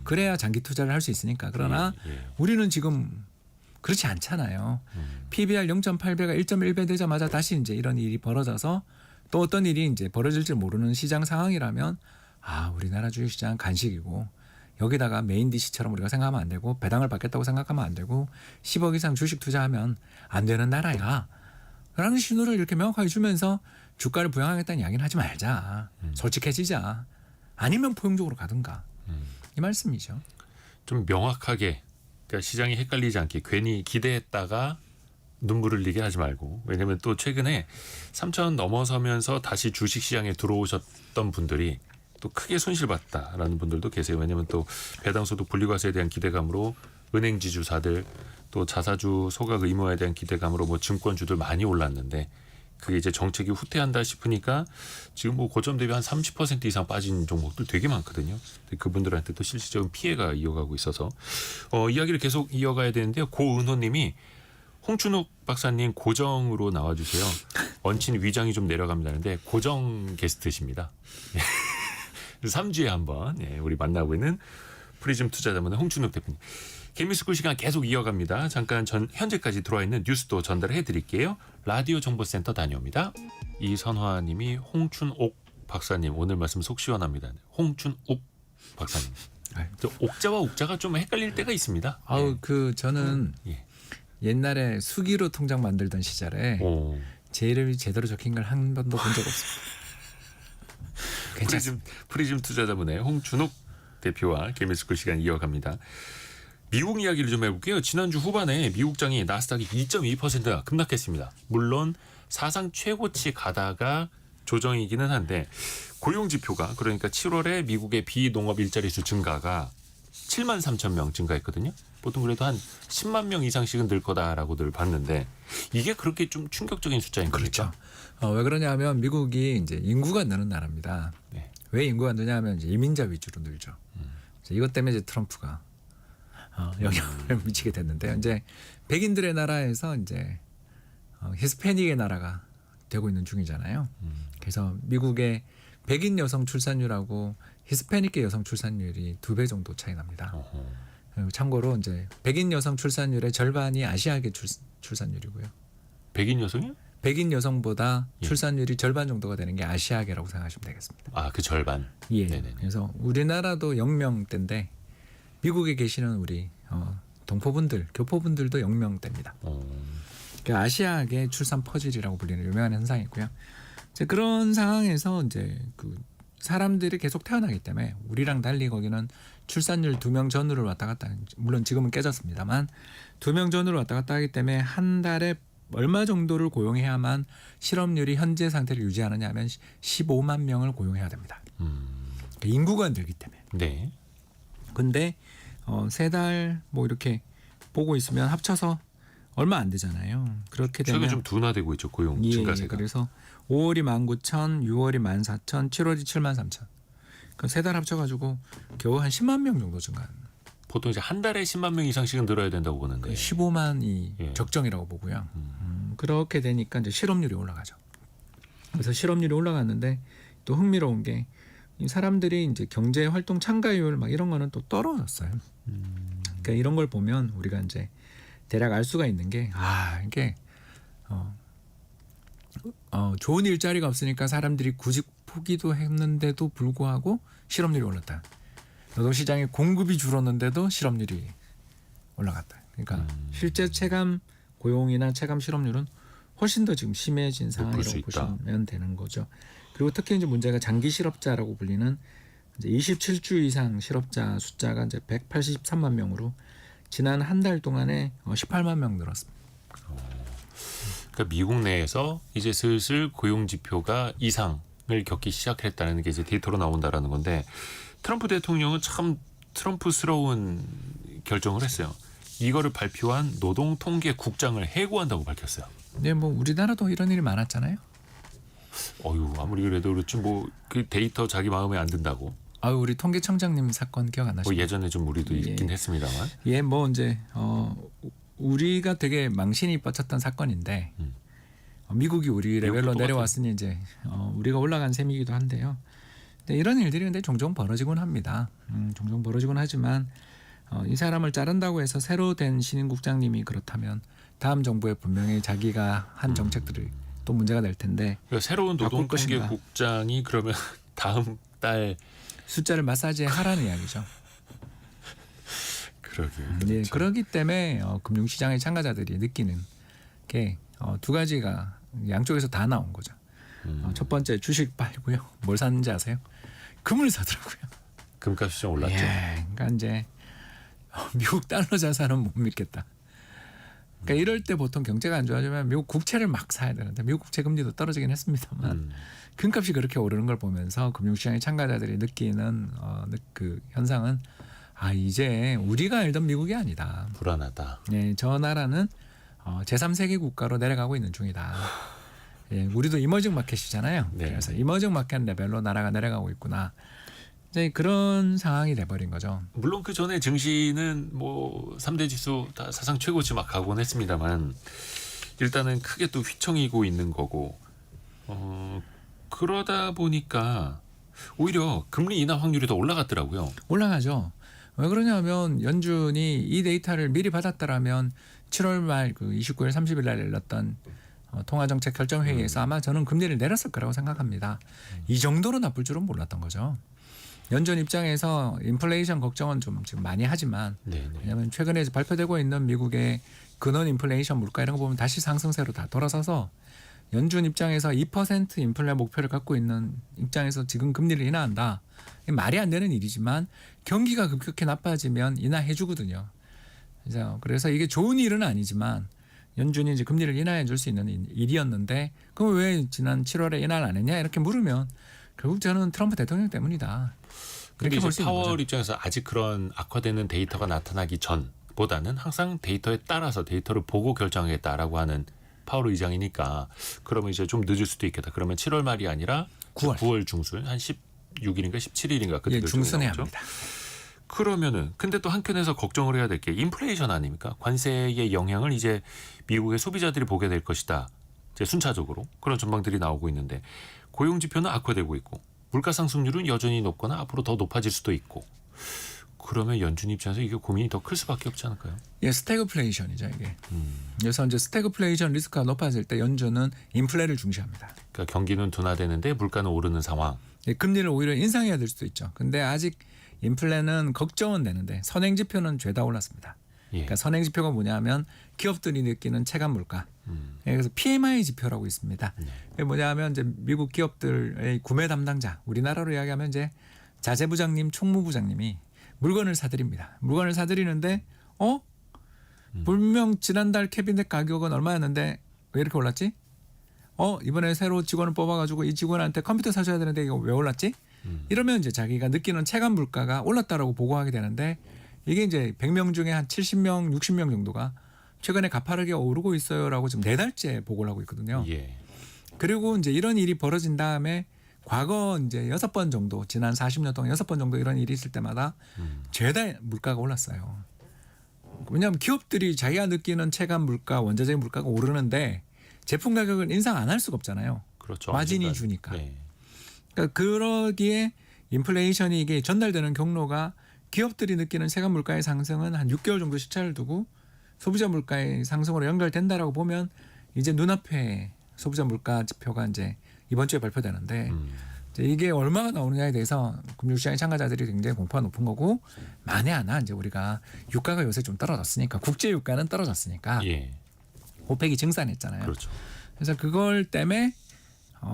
그래야 장기 투자를 할 수 있으니까. 그러나 우리는 지금 그렇지 않잖아요. PBR 0.8배가 1.1배 되자마자 다시 이제 이런 일이 벌어져서 또 어떤 일이 이제 벌어질지 모르는 시장 상황이라면 우리나라 주식시장 간식이고 여기다가 메인 DC처럼 우리가 생각하면 안 되고 배당을 받겠다고 생각하면 안 되고 10억 이상 주식 투자하면 안 되는 나라야. 라는 신호를 이렇게 명확하게 주면서 주가를 부양하겠다는 이야기는 하지 말자. 솔직해지자. 아니면 포용적으로 가든가. 이 말씀이죠. 좀 명확하게 그러니까 시장이 헷갈리지 않게 괜히 기대했다가 눈물을 흘리게 하지 말고 왜냐하면 또 최근에 3,000 넘어서면서 다시 주식시장에 들어오셨던 분들이 또 크게 손실봤다라는 분들도 계세요. 왜냐하면 또 배당소득 분리과세에 대한 기대감으로 은행지주사들 또 자사주 소각 의무화에 대한 기대감으로 뭐 증권주들 많이 올랐는데 그게 이제 정책이 후퇴한다 싶으니까 지금 뭐 고점 대비 한 30% 이상 빠진 종목들 되게 많거든요. 그분들한테 또 실질적인 피해가 이어가고 있어서 이야기를 계속 이어가야 되는데요. 고은호님이 홍춘욱 박사님 고정으로 나와주세요. 얹힌 위장이 좀 내려갑니다는데 고정 게스트십니다. 3주에 한번 우리 만나고 있는 프리즘 투자자문의 홍춘욱 대표님. 개미스쿨 시간 계속 이어갑니다. 잠깐 현재까지 들어와 있는 뉴스도 전달해 드릴게요. 라디오 정보센터 다녀옵니다. 이선화님이 홍춘옥 박사님 오늘 말씀 속 시원합니다. 홍춘옥 박사님. 저 옥자와 옥자가 좀 헷갈릴 때가 있습니다. 저는 옛날에 수기로 통장 만들던 시절에 제 이름이 제대로 적힌 걸 한 번도 본 적 없습니다. 프리즘 투자자문의 홍춘욱 대표와 개미스쿨 시간 이어갑니다. 미국 이야기를 좀 해볼게요. 지난주 후반에 미국장이 나스닥이 2.2%가 급락했습니다. 물론 사상 최고치 가다가 조정이기는 한데 고용지표가 그러니까 7월에 미국의 비농업 일자리 수 증가가 7만 3천 명 증가했거든요. 보통 그래도 한 10만 명 이상씩은 늘 거다라고들 봤는데 이게 그렇게 좀 충격적인 숫자인 그렇죠. 겁니까? 왜 그러냐면 미국이 이제 인구가 느는 나라입니다. 네. 왜 인구가 느냐면 이제 이민자 위주로 늘죠. 이제 이것 때문에 이제 트럼프가 영향을 미치게 됐는데 이제 백인들의 나라에서 이제 히스패닉의 나라가 되고 있는 중이잖아요. 그래서 미국의 백인 여성 출산율하고 히스패닉계 여성 출산율이 2배 정도 차이 납니다. 그리고 참고로 이제 백인 여성 출산율의 절반이 아시아계 출산율이고요. 백인 여성이요? 백인 여성보다 예. 출산율이 절반 정도가 되는 게 아시아계라고 생각하시면 되겠습니다. 아, 그 절반. 예. 네네네. 그래서 우리나라도 0명대인데 미국에 계시는 우리 동포분들, 교포분들도 0명대입니다. 그러니까 아시아계 출산 퍼즐이라고 불리는 유명한 현상이고요. 이제 그런 상황에서 이제 그 사람들이 계속 태어나기 때문에 우리랑 달리 거기는 출산율 2명 전후를 왔다 갔다, 물론 지금은 깨졌습니다만 2명 전후를 왔다 갔다 하기 때문에 한 달에 얼마 정도를 고용해야만 실업률이 현재 상태를 유지하느냐 하면 15만 명을 고용해야 됩니다. 그러니까 인구가 늘기 때문에. 네. 근데 3달 뭐 이렇게 보고 있으면 합쳐서 얼마 안 되잖아요. 그렇게 되면 최근 좀 둔화되고 있죠, 고용 증가세가. 그래서 5월이 19,000, 6월이 14,000, 7월이 73,000. 그럼 3달 합쳐가지고 겨우 한 10만 명 정도 증가한. 보통 이제 한 달에 10만 명 이상씩은 늘어야 된다고 보는데. 15만이 예. 적정이라고 보고요. 그렇게 되니까 이제 실업률이 올라가죠. 그래서 실업률이 올라갔는데 또 흥미로운 게 이 사람들이 이제 경제 활동 참가율 막 이런 거는 또 떨어졌어요. 그러니까 이런 걸 보면 우리가 이제 대략 알 수가 있는 게 이게 좋은 일자리가 없으니까 사람들이 구직 포기도 했는데도 불구하고 실업률이 올랐다. 노동시장에 공급이 줄었는데도 실업률이 올라갔다. 그러니까 실제 체감 고용이나 체감 실업률은 훨씬 더 지금 심해진 높을 수 상황이라고 있다. 보시면 되는 거죠. 그리고 특히 이제 문제가 장기 실업자라고 불리는 이제 27주 이상 실업자 숫자가 이제 183만 명으로 지난 한 달 동안에 18만 명 늘었습니다. 그러니까 미국 내에서 이제 슬슬 고용 지표가 이상을 겪기 시작했다는 게 이제 데이터로 나온다라는 건데 트럼프 대통령은 참 트럼프스러운 결정을 했어요. 이거를 발표한 노동통계국장을 해고한다고 밝혔어요. 네, 뭐 우리나라도 이런 일이 많았잖아요. 아무리 그래도 그렇지 뭐 그 데이터 자기 마음에 안 든다고. 우리 통계청장님 사건 기억 안 뭐 나시죠? 예전에 좀 우리도 있긴 했습니다만. 예, 뭐 이제 우리가 되게 망신이 뻗쳤던 사건인데 미국이 우리 레벨로 똑같아요. 내려왔으니 이제 우리가 올라간 셈이기도 한데요. 근데 이런 일들이 근데 종종 벌어지곤 합니다. 종종 벌어지곤 하지만 이 사람을 자른다고 해서 새로 된 신임국장님이 그렇다면 다음 정부에 분명히 자기가 한 정책들이 또 문제가 될 텐데 그러니까 새로운 바꿀 것인가. 노동통계국장이 그러면 다음 달 숫자를 마사지해 하라는 이야기죠. 그러게요. 네, 그렇기 때문에 금융시장의 참가자들이 느끼는 게 두 가지가 양쪽에서 다 나온 거죠. 첫 번째 주식 팔고요. 뭘 샀는지 아세요? 금을 사더라고요. 금값이 좀 올랐죠. 그러니까 이제 미국 달러 자산은 못 믿겠다. 그러니까 이럴 때 보통 경제가 안 좋아지면 미국 국채를 막 사야 되는데 미국 국채 금리도 떨어지긴 했습니다만 금값이 그렇게 오르는 걸 보면서 금융시장의 참가자들이 느끼는 그 현상은 이제 우리가 알던 미국이 아니다. 불안하다. 네, 저 나라는 제3세계 국가로 내려가고 있는 중이다. 예, 우리도 이머징 마켓이잖아요. 네. 그래서 이머징 마켓 레벨로 나라가 내려가고 있구나. 이제 그런 상황이 돼버린 거죠. 물론 그 전에 증시는 뭐 3대 지수 다 사상 최고치 막 가곤 했습니다만 일단은 크게 또 휘청이고 있는 거고 그러다 보니까 오히려 금리 인하 확률이 더 올라갔더라고요. 올라가죠. 왜 그러냐면 연준이 이 데이터를 미리 받았다라면 7월 말 그 29일 30일 날 열렸던 통화정책 결정회의에서 아마 저는 금리를 내렸을 거라고 생각합니다. 이 정도로 나쁠 줄은 몰랐던 거죠. 연준 입장에서 인플레이션 걱정은 좀 지금 많이 하지만 네네. 왜냐하면 최근에 발표되고 있는 미국의 근원 인플레이션 물가 이런 거 보면 다시 상승세로 다 돌아서서 연준 입장에서 2% 인플레 목표를 갖고 있는 입장에서 지금 금리를 인하한다. 말이 안 되는 일이지만 경기가 급격히 나빠지면 인하해 주거든요. 그래서 이게 좋은 일은 아니지만 연준이 이제 금리를 인하해 줄 수 있는 일이었는데 그럼 왜 지난 7월에 인하를 안 했냐 이렇게 물으면 결국 저는 트럼프 대통령 때문이다. 근데 그렇게 볼 이제 수 있는 파월 거죠. 입장에서 아직 그런 악화되는 데이터가 나타나기 전보다는 항상 데이터에 따라서 데이터를 보고 결정하겠다라고 하는 파월 의장이니까 그러면 이제 좀 늦을 수도 있겠다. 그러면 7월 말이 아니라 9월. 중순 한 16일인가 17일인가 그때 예, 결정이 중순에 나오죠. 합니다. 그러면은 근데 또 한켠에서 걱정을 해야 될 게 인플레이션 아닙니까? 관세의 영향을 이제 미국의 소비자들이 보게 될 것이다. 이제 순차적으로 그런 전망들이 나오고 있는데 고용 지표는 악화되고 있고 물가 상승률은 여전히 높거나 앞으로 더 높아질 수도 있고 그러면 연준 입장에서 이게 고민이 더 클 수밖에 없지 않을까요? 예, 스태그플레이션이죠 이게. 그래서 이제 스태그플레이션 리스크가 높아질 때 연준은 인플레를 중시합니다. 그러니까 경기는 둔화되는데 물가는 오르는 상황. 예, 금리를 오히려 인상해야 될 수도 있죠. 근데 아직 인플레는 걱정은 되는데 선행 지표는 죄다 올랐습니다. 예. 그러니까 선행 지표가 뭐냐면 기업들이 느끼는 체감 물가. 예, 그래서 PMI 지표라고 있습니다. 이게 뭐냐면 이제 미국 기업들의 구매 담당자, 우리나라로 이야기하면 이제 자재부장님, 총무부장님이 물건을 사들입니다. 물건을 사들이는데 분명 지난달 캐비넷 가격은 얼마였는데 왜 이렇게 올랐지? 이번에 새로 직원을 뽑아가지고 이 직원한테 컴퓨터 사줘야 되는데 이거 왜 올랐지? 이러면 이제 자기가 느끼는 체감 물가가 올랐다라고 보고하게 되는데 이게 이제 100명 중에 한 70명, 60명 정도가 최근에 가파르게 오르고 있어요라고 지금 4달째 보고를 하고 있거든요. 예. 그리고 이제 이런 일이 벌어진 다음에 과거 이제 6번 정도 지난 40년 동안 6번 정도 이런 일이 있을 때마다 죄다 물가가 올랐어요. 왜냐하면 기업들이 자기가 느끼는 체감 물가, 원자재의 물가가 오르는데 제품 가격을 인상 안 할 수가 없잖아요. 그렇죠. 마진이 언젠간. 주니까. 네. 그러니까 그러기에 인플레이션이 이게 전달되는 경로가 기업들이 느끼는 체감 물가의 상승은 한 6개월 정도 시차를 두고 소비자 물가의 상승으로 연결된다라고 보면 이제 눈앞에 소비자 물가 지표가 이제 이번 주에 발표되는데 이제 이게 얼마가 나오느냐에 대해서 금융시장의 참가자들이 굉장히 공포가 높은 거고 만에 하나 이제 우리가 유가가 요새 좀 떨어졌으니까 국제 유가는 떨어졌으니까 예. 오펙이 증산했잖아요. 그렇죠. 그래서 그걸 때문에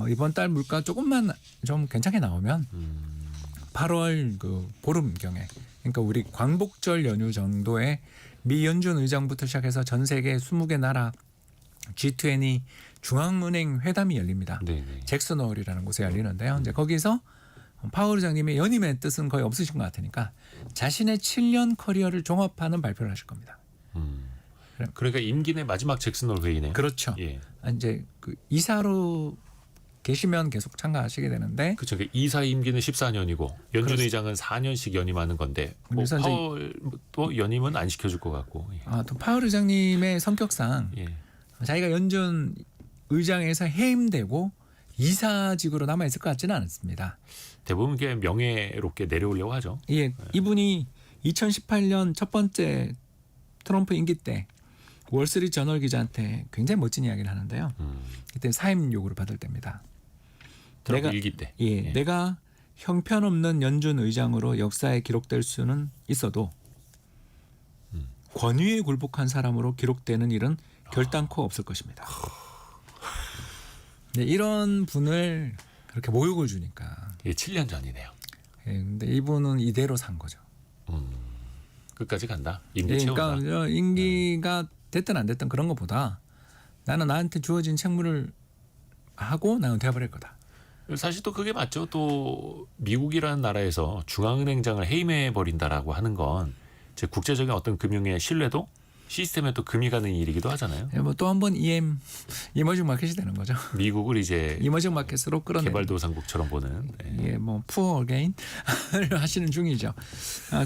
이번 달 물가 조금만 좀 괜찮게 나오면 8월 그 보름경에 그러니까 우리 광복절 연휴 정도에 미 연준 의장부터 시작해서 전 세계 20개 나라 G20 중앙은행 회담이 열립니다. 네네. 잭슨 홀이라는 곳에 열리는데요. 이제 거기서 파월 의장님의 연임의 뜻은 거의 없으신 것 같으니까 자신의 7년 커리어를 종합하는 발표를 하실 겁니다. 그러니까 임기 내 마지막 잭슨홀 회의네요. 그렇죠. 예. 이제 그 이사로 계시면 계속 참가하시게 되는데 그렇죠. 이사 임기는 14년이고 연준 그렇습니다. 의장은 4년씩 연임하는 건데 뭐 그래서 이제 파월도 연임은 안 시켜줄 것 같고. 예. 또 파월 의장님의 성격상 예. 자기가 연준 의장에서 해임되고 이사직으로 남아 있을 것 같지는 않습니다. 대부분 게 명예롭게 내려오려고 하죠. 예, 이분이 2018년 첫 번째 트럼프 임기 때 월스트리트 저널 기자한테 굉장히 멋진 이야기를 하는데요. 그때 사임 요구를 받을 때입니다. 트럼프 일기 때. 예, 내가 형편없는 연준 의장으로 역사에 기록될 수는 있어도 권위에 굴복한 사람으로 기록되는 일은 결단코 없을 것입니다. 네, 이런 분을 그렇게 모욕을 주니까. 예, 7년 전이네요. 예, 근데 이분은 이대로 산 거죠. 끝까지 간다. 임기 예, 채운다. 그러니까 임기가 됐든 안 됐든 그런 것보다 나는 나한테 주어진 책무를 하고 나는 돼버릴 거다. 사실 또 그게 맞죠. 또 미국이라는 나라에서 중앙은행장을 해임해 버린다라고 하는 건 제 국제적인 어떤 금융의 신뢰도 시스템에 또 금이 가는 일이기도 하잖아요. 예, 뭐 또 한 번 이머징 마켓이 되는 거죠. 미국을 이제 이머징 마켓으로 끌어내는. 개발도상국처럼 보는. 예. 예, 뭐 푸어 어게인을 하시는 중이죠.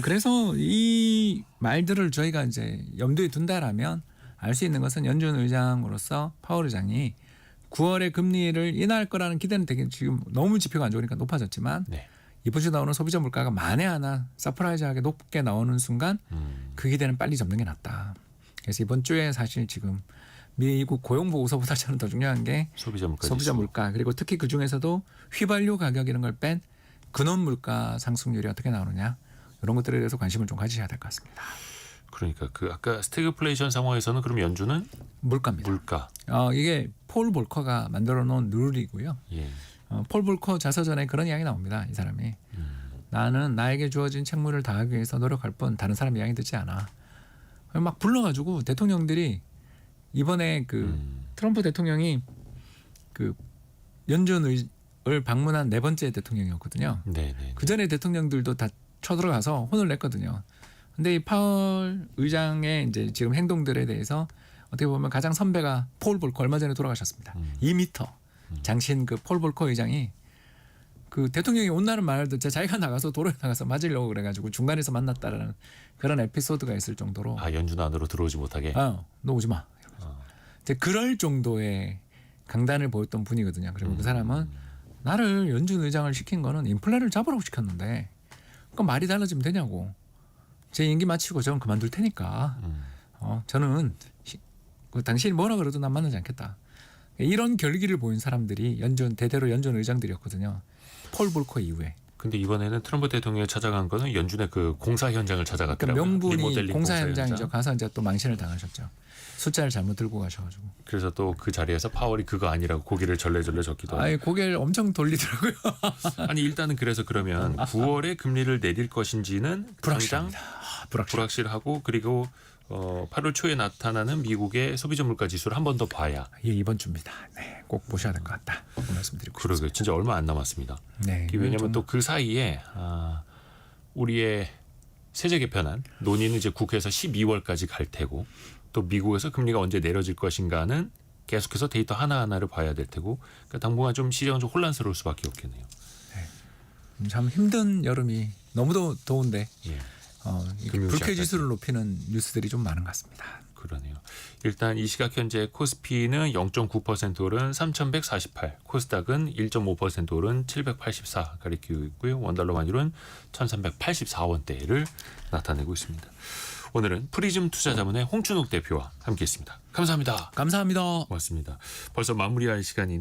그래서 이 말들을 저희가 이제 염두에 둔다라면 알 수 있는 것은 연준 의장으로서 파월 의장이 9월에 금리를 인하할 거라는 기대는 되게 지금 너무 지표가 안 좋으니까 높아졌지만 네. 이번 주 나오는 소비자 물가가 만에 하나 서프라이즈하게 높게 나오는 순간 그 기대는 빨리 접는 게 낫다. 그래서 이번 주에 사실 지금 미국 고용 보고서보다 저는 더 중요한 게 소비자 물가. 소비자 물가 그리고 특히 그 중에서도 휘발유 가격 이런 걸 뺀 근원 물가 상승률이 어떻게 나오느냐 이런 것들에 대해서 관심을 좀 가지셔야 될 것 같습니다. 그러니까 그 아까 스태그플레이션 상황에서는 그럼 연준은 물가입니다. 물가. 이게 폴 볼커가 만들어 놓은 룰이고요. 예. 폴 볼커 자서전에 그런 이야기 나옵니다. 이 사람이 나는 나에게 주어진 책무를 다하기 위해서 노력할 뿐 다른 사람 이야기 듣지 않아. 막 불러가지고 대통령들이 이번에 그 트럼프 대통령이 그 연준 방문한 네 번째 대통령이었거든요. 네네. 그 전에 대통령들도 다 쳐들어가서 혼을 냈거든요. 근데 이 파월 의장의 이제 지금 행동들에 대해서 어떻게 보면 가장 선배가 폴 볼커 얼마 전에 돌아가셨습니다. 2m 장신 그 폴 볼커 의장이 그 대통령이 온다는 말을 듣자 자기가 나가서 도로에 나가서 맞으려고 그래가지고 중간에서 만났다라는 그런 에피소드가 있을 정도로 아 연준 안으로 들어오지 못하게. 너 오지 마. 이제 그럴 정도의 강단을 보였던 분이거든요. 그리고 그 사람은 나를 연준 의장을 시킨 거는 인플레를 잡으라고 시켰는데 그럼 말이 달라지면 되냐고. 제 임기 마치고 저는 그만둘 테니까 저는 그 당신이 뭐라 그래도 난 만나지 않겠다. 이런 결기를 보인 사람들이 대대로 연준 의장들이었거든요. 폴 볼커 이후에. 근데 이번에는 트럼프 대통령이 찾아간 거는 연준의 그 공사 현장을 그러니까 찾아갔더라고요. 명분이 리모델링 공사 현장이죠. 현장. 가서 이제 또 망신을 당하셨죠. 숫자를 잘못 들고 가셔가지고. 그래서 또 그 자리에서 파월이 그거 아니라고 고개를 절레절레 젓기도 하고. 아예 고개를 엄청 돌리더라고요. 아니 일단은 그래서 그러면 9월에 금리를 내릴 것인지는 당장 불확실합니다. 불확실하고 그리고 8월 초에 나타나는 미국의 소비자 물가 지수를 한 번 더 봐야. 예, 이번 주입니다. 네, 꼭 보셔야 될 것 같다. 그 말씀드리고 싶습니다. 그러게 진짜 얼마 안 남았습니다. 네, 왜냐하면 또 그 사이에 우리의 세제 개편안 논의는 이제 국회에서 12월까지 갈 테고 또 미국에서 금리가 언제 내려질 것인가는 계속해서 데이터 하나하나를 봐야 될 테고 그러니까 당분간 좀 시장은 좀 혼란스러울 수밖에 없겠네요. 참 힘든 여름이 너무도 더운데 예. 이 금융 불쾌 시장까지. 지수를 높이는 뉴스들이 좀 많은 것 같습니다. 그러네요. 일단 이 시각 현재 코스피는 0.9% 오른 3,148, 코스닥은 1.5% 오른 784 가리키고 있고요. 원달러 환율은 1,384원대를 나타내고 있습니다. 오늘은 프리즘 투자자문의 홍춘욱 대표와 함께했습니다. 감사합니다. 감사합니다. 고맙습니다. 벌써 마무리할 시간이네요.